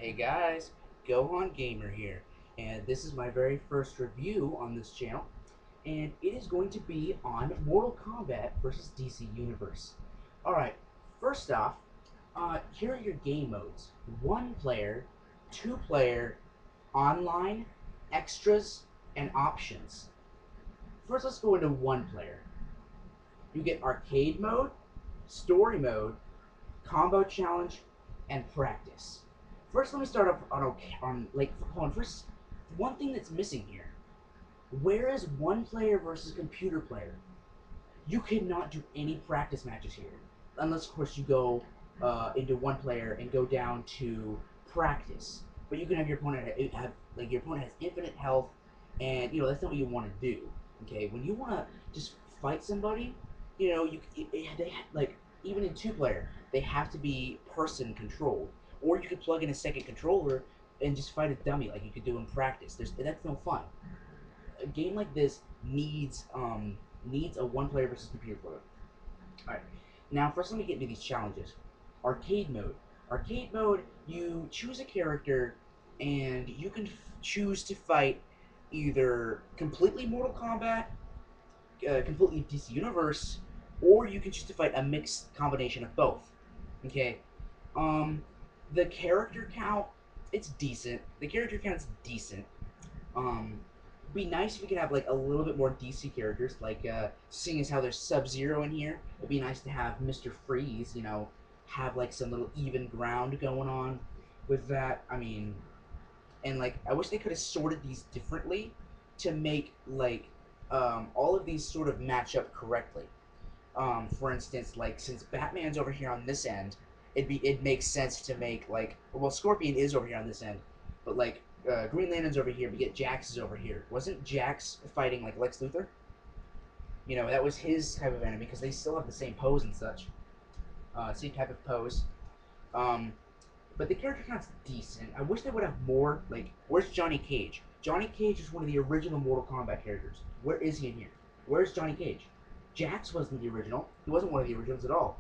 Hey guys, GohanGamer here, and this is my very first review on this channel, and it is going to be on Mortal Kombat versus DC Universe. Alright, first off, here are your game modes. 1 player, 2 player, online, extras, and options. First, let's go into 1 player. You get arcade mode, story mode, combo challenge, and practice. First, let me start off on first. One thing that's missing here. Where is 1 player versus computer player? You cannot do any practice matches here, unless of course you go into 1 player and go down to practice. But you can have your opponent your opponent has infinite health, and that's not what you want to do. Okay, when you want to just fight somebody, they like even in 2 player they have to be person controlled, or you could plug in a second controller and just fight a dummy like you could do in practice. That's no fun. A game like this needs a 1 player versus computer player. All right. Now, first, let me get into these challenges. Arcade mode. Arcade mode, you choose a character, and you can choose to fight either completely Mortal Kombat, completely DC Universe, or you can choose to fight a mixed combination of both. Okay. Um, the character count, it's decent. The character count's decent. Be nice if we could have like a little bit more DC characters, like seeing as how there's Sub-Zero in here. It'd be nice to have Mr. Freeze, have like some little even ground going on with that. I mean, and like I wish they could have sorted these differently to make like all of these sort of match up correctly. For instance, like since Batman's over here on this end, it makes sense to make like Scorpion is over here on this end, but like Green Lantern's over here, but yet Jax is over here. Wasn't Jax fighting like Lex Luthor? That was his type of enemy because they still have the same pose and such, same type of pose. Um, but the character count's decent. I wish they would have more. Like, where's Johnny Cage? Johnny Cage is one of the original Mortal Kombat characters. Where is he in here? Where's Johnny Cage? Jax wasn't the original. He wasn't one of the originals at all.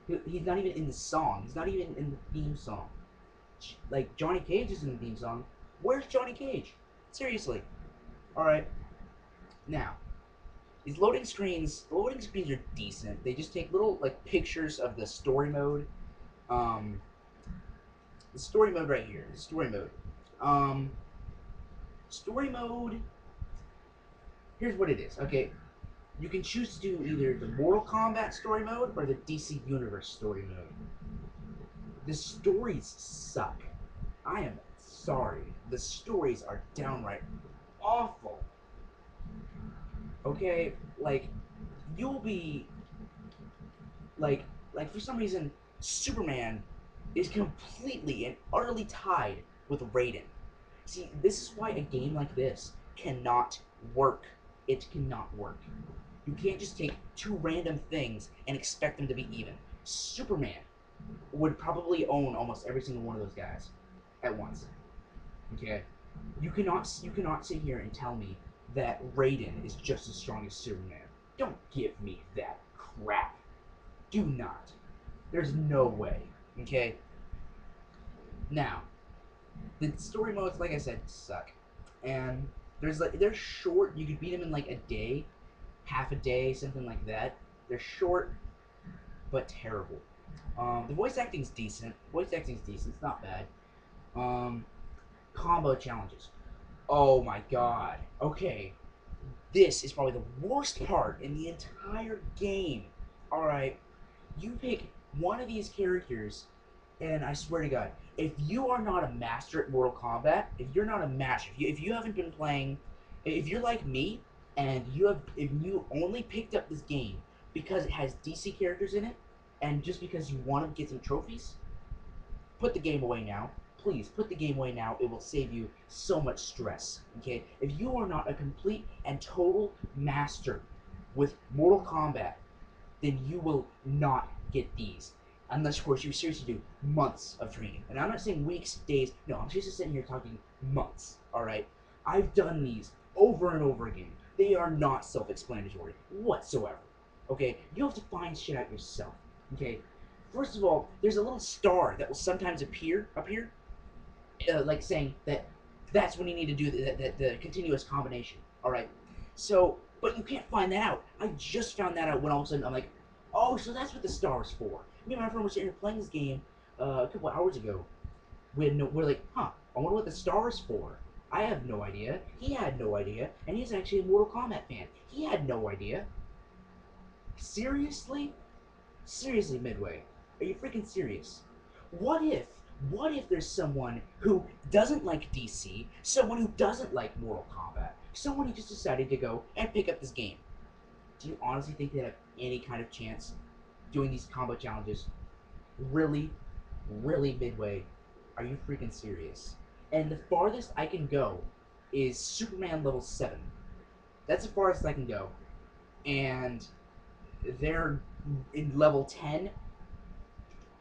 He's not even in the song. He's not even in the theme song. Like, Johnny Cage is in the theme song. Where's Johnny Cage? Seriously. Alright. Now, loading screens are decent. They just take little, like, pictures of the story mode. Um, the story mode right here. The story mode. Um, story mode. Here's what it is. Okay, you can choose to do either the Mortal Kombat story mode or the DC Universe story mode. The stories suck. I am sorry. The stories are downright awful. Okay, like you'll be like for some reason Superman is completely and utterly tied with Raiden. See, this is why a game like this cannot work. It cannot work. You can't just take two random things and expect them to be even. Superman would probably own almost every single one of those guys at once. Okay? You cannot sit here and tell me that Raiden is just as strong as Superman. Don't give me that crap. Do not. There's no way. Okay? Now, the story modes, like I said, suck. And they're short. You could beat them in like a day, half a day, something like that. They're short, but terrible. The voice acting's decent. Voice acting's decent. It's not bad. Um, combo challenges. Oh my god. Okay, this is probably the worst part in the entire game. All right, you pick one of these characters, and I swear to God, if you are not a master at Mortal Kombat, if you're not a master, if you haven't been playing, if you're like me and if you only picked up this game because it has DC characters in it, and just because you want to get some trophies, put the game away now. Please put the game away now. It will save you so much stress. Okay? If you are not a complete and total master with Mortal Kombat, then you will not get these. Unless, of course, you seriously do months of training. And I'm not saying weeks, days. No, I'm just sitting here talking months. Alright? I've done these over and over again. They are not self-explanatory whatsoever. Okay? You have to find shit out yourself. Okay? First of all, there's a little star that will sometimes appear up here. like saying that that's when you need to do the continuous combination. All right. So, but you can't find that out. I just found that out when all of a sudden I'm like, oh, so that's what the star is for. Me and my friend were sitting here playing this game a couple hours ago. We're like, huh? I wonder what the star is for. I have no idea. He had no idea, and he's actually a Mortal Kombat fan. He had no idea. Seriously? Seriously, Midway, are you freaking serious? What if, what if there's someone who doesn't like DC, someone who doesn't like Mortal Kombat, someone who just decided to go and pick up this game? Do you honestly think they have any kind of chance doing these combo challenges? Really, really, Midway, are you freaking serious? And the farthest I can go is Superman level 7. That's the farthest I can go. And they're in level 10,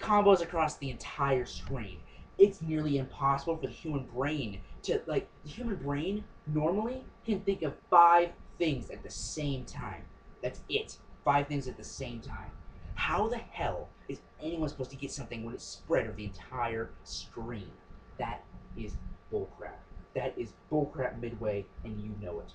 combos across the entire screen. It's nearly impossible for the human brain to, like, the human brain normally can think of 5 things at the same time. That's it. 5 things at the same time. How the hell is anyone supposed to get something when it's spread over the entire screen? That is bullcrap. That is bullcrap, Midway, and you know it.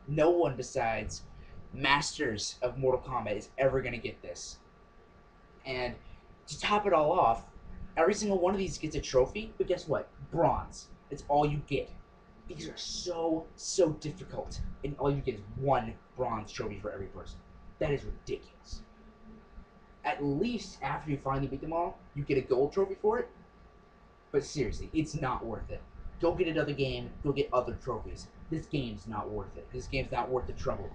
No one besides masters of Mortal Kombat is ever going to get this. And to top it all off, every single one of these gets a trophy, but guess what? Bronze. It's all you get. These are so difficult, and all you get is one bronze trophy for every person. That is ridiculous. At least after you finally beat them all, you get a gold trophy for it. But seriously, it's not worth it. Go get another game. Go get other trophies. This game's not worth it. This game's not worth the trouble.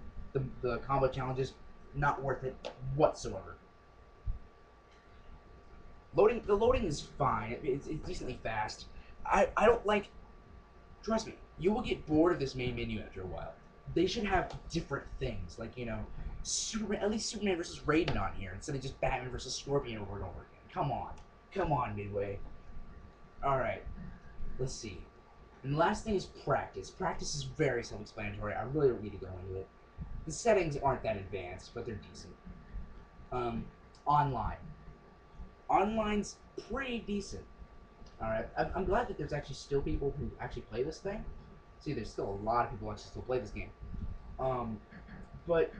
The combo challenges, not worth it whatsoever. The loading is fine. It's decently fast. I don't like. Trust me, you will get bored of this main menu after a while. They should have different things, like Superman. At least Superman versus Raiden on here instead of just Batman versus Scorpion over and over again. Come on, Midway. All right, let's see. And the last thing is practice. Practice is very self-explanatory. I really don't need to go into it. The settings aren't that advanced, but they're decent. Um, online. Online's pretty decent. All right, I'm glad that there's actually still people who actually play this thing. See, there's still a lot of people who actually still play this game. Um, but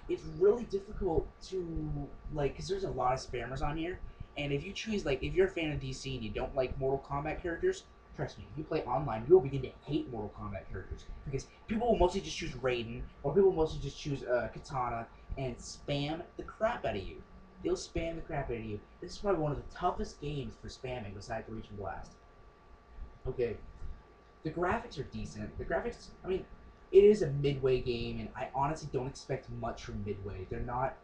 it's really difficult to like, cause there's a lot of spammers on here, and if you choose like, if you're a fan of DC and you don't like Mortal Kombat characters, trust me, if you play online, you'll begin to hate Mortal Kombat characters because people will mostly just choose Raiden or people will mostly just choose Katana and spam the crap out of you. They'll spam the crap out of you. This is probably one of the toughest games for spamming besides Reach and Blast. Okay, the graphics are decent. The graphics, I mean, it is a Midway game, and I honestly don't expect much from Midway. They're not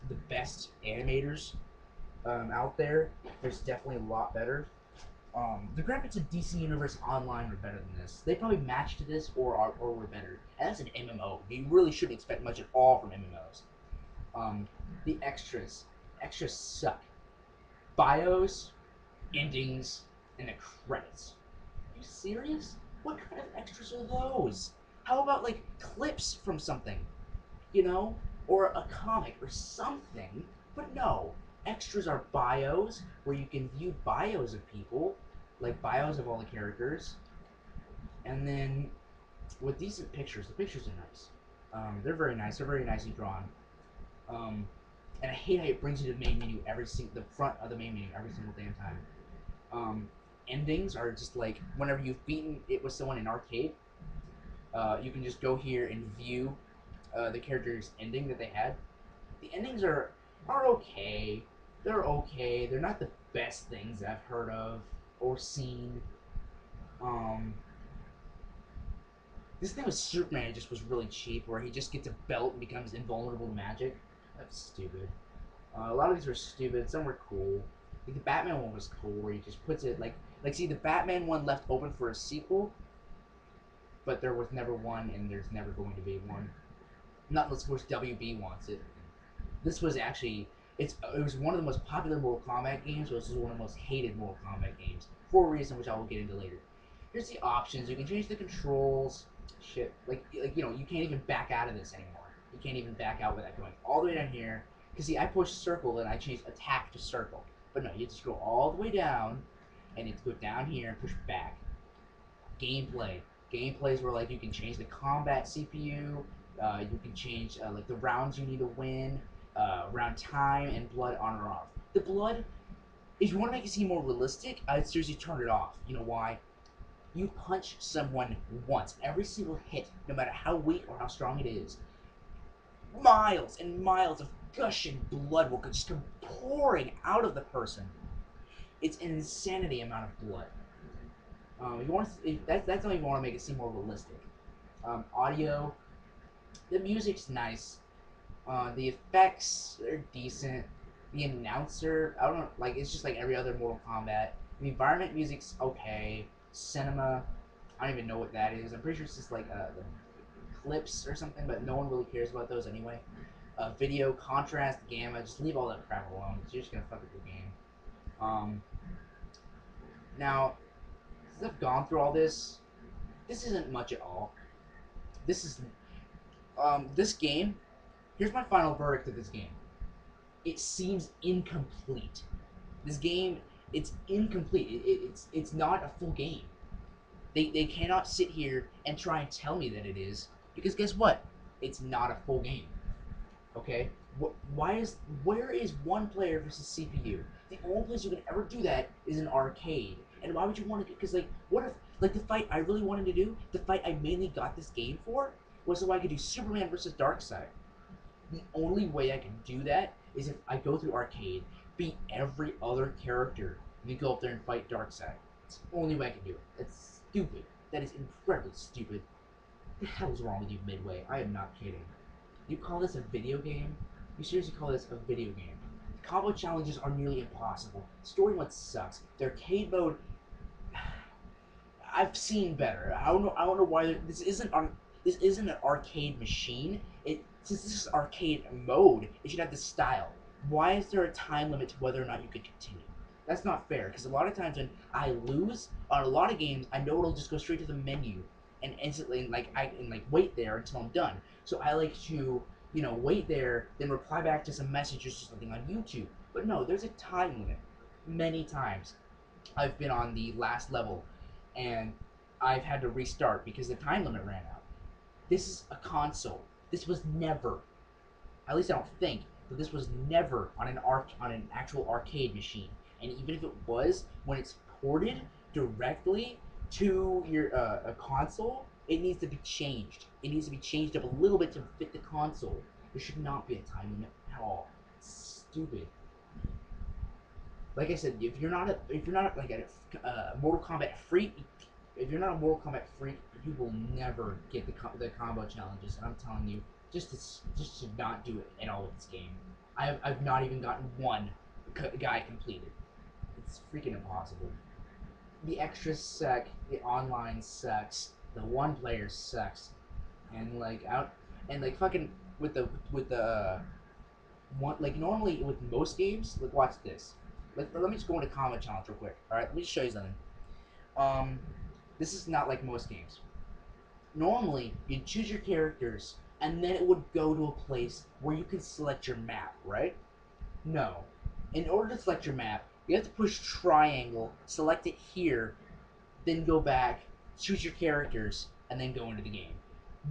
the best animators out there. There's definitely a lot better. The graphics of DC Universe Online are better than this. They probably matched this or were better. And that's an MMO. You really shouldn't expect much at all from MMOs. The extras. Extras suck. Bios, endings, and the credits. Are you serious? What kind of extras are those? How about like clips from something, or a comic or something? But no, extras are bios where you can view bios of people, like bios of all the characters, and then with decent pictures. The pictures are nice. They're very nice. They're very nicely drawn. Um, and I hate how it brings you to the main menu the front of the main menu every single damn time. Um, Endings are just like whenever you've beaten it with someone in arcade, you can just go here and view the character's ending that they had. The endings are okay. They're okay. They're not the best things I've heard of or seen. Um, this thing with Superman just was really cheap, where he just gets a belt and becomes invulnerable to magic. That's stupid. A lot of these were stupid. Some were cool. Like the Batman one was cool, where he just puts it like see the Batman one left open for a sequel, but there was never one, and there's never going to be one. Not unless of course WB wants it. This was actually it was one of the most popular Mortal Kombat games, but this was one of the most hated Mortal Kombat games for a reason which I will get into later. Here's the options. You can change the controls. Shit, you can't even back out of this anymore. You can't even back out without going all the way down here. Cause see, I pushed circle and I changed attack to circle, but no, you have to scroll all the way down and you have to go down here and push back. Gameplay. Gameplay is where like you can change the combat CPU. You can change like the rounds you need to win, round time, and blood on or off. The blood, if you want to make it seem more realistic, I'd seriously turn it off. You know why? You punch someone once, every single hit, no matter how weak or how strong it is, miles and miles of gushing blood will just come pouring out of the person. It's an insanity amount of blood. If you want to, if that's not even want to make it seem more realistic. Audio, the music's nice. The effects are decent. The announcer, I don't know, like it's just like every other Mortal Kombat. The environment music's okay. Cinema, I don't even know what that is. I'm pretty sure it's just like the clips or something, but no one really cares about those anyway. Video, contrast, gamma, just leave all that crap alone. You're just gonna fuck with the game. Um, Now, since I've gone through all this, this isn't much at all. This is this game. Here's my final verdict of this game. It seems incomplete. This game, it's incomplete. It's not a full game. They cannot sit here and try and tell me that it is, because guess what? It's not a full game. Okay? Why is where is one player versus CPU? The only place you can ever do that is an arcade. And why would you want to? Because like, what if like the fight I really wanted to do, the fight I mainly got this game for, was so I could do Superman versus Darkseid. The only way I can do that is if I go through arcade, beat every other character, and then go up there and fight Darkseid. It's the only way I can do it. That's stupid. That is incredibly stupid. What the hell is wrong with you, Midway? I am not kidding. You call this a video game? You seriously call this a video game? The combo challenges are nearly impossible. Story mode sucks. The arcade mode, I've seen better. I don't know. I don't know why this isn't on. This isn't an arcade machine. It Since this is arcade mode, it should have this style. Why is there a time limit to whether or not you can continue? That's not fair. Because a lot of times when I lose on a lot of games, I know it'll just go straight to the menu and instantly like I can like wait there until I'm done. So I like to wait there, then reply back to some messages or something on YouTube. But no, there's a time limit. Many times I've been on the last level and I've had to restart because the time limit ran out. This is a console. This was never, at least I don't think, but this was never on an actual arcade machine. And even if it was, when it's ported directly to your a console, it needs to be changed. It needs to be changed up a little bit to fit the console. There should not be a time limit at all. It's stupid. Like I said, if you're not like a Mortal Kombat freak, if you're not a Mortal Kombat freak, you will never get the combo challenges. And I'm telling you, just to not do it at all with this game. I've not even gotten one guy completed. It's freaking impossible. The extras suck. The online sucks. The one player sucks. And like out and like fucking with the one like normally with most games, like watch this. Let me just go into combat challenge real quick. All right, let me just show you something. Um, this is not like most games. Normally, you choose your characters, and then it would go to a place where you can select your map, right? No. In order to select your map, you have to push triangle, select it here, then go back, choose your characters, and then go into the game.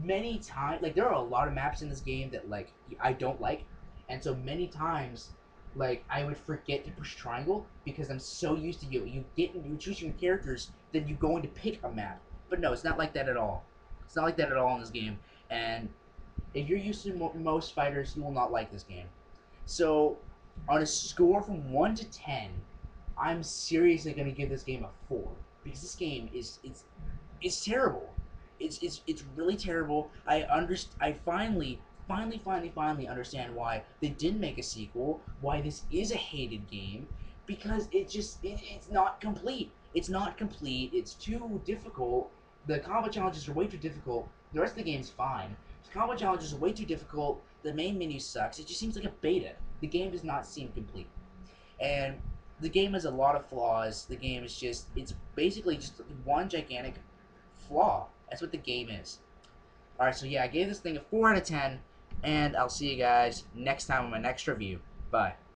Many times, like there are a lot of maps in this game that like I don't like, and so many times, like I would forget to push triangle because I'm so used to you choosing your characters, then you go in to pick a map. But no, it's not like that at all. It's not like that at all in this game. And if you're used to most fighters, you will not like this game. So, on a score from 1 to 10, I'm seriously gonna give this game a 4 because this game is it's terrible. It's really terrible. I finally understand why they didn't make a sequel. Why this is a hated game because it's not complete. It's not complete. It's too difficult. The combo challenges are way too difficult. The rest of the game's fine. The combo challenges are way too difficult. The main menu sucks. It just seems like a beta. The game does not seem complete. And the game has a lot of flaws. The game is it's basically just one gigantic flaw. That's what the game is. Alright, so yeah, I gave this thing a 4 out of 10, and I'll see you guys next time on my next review. Bye.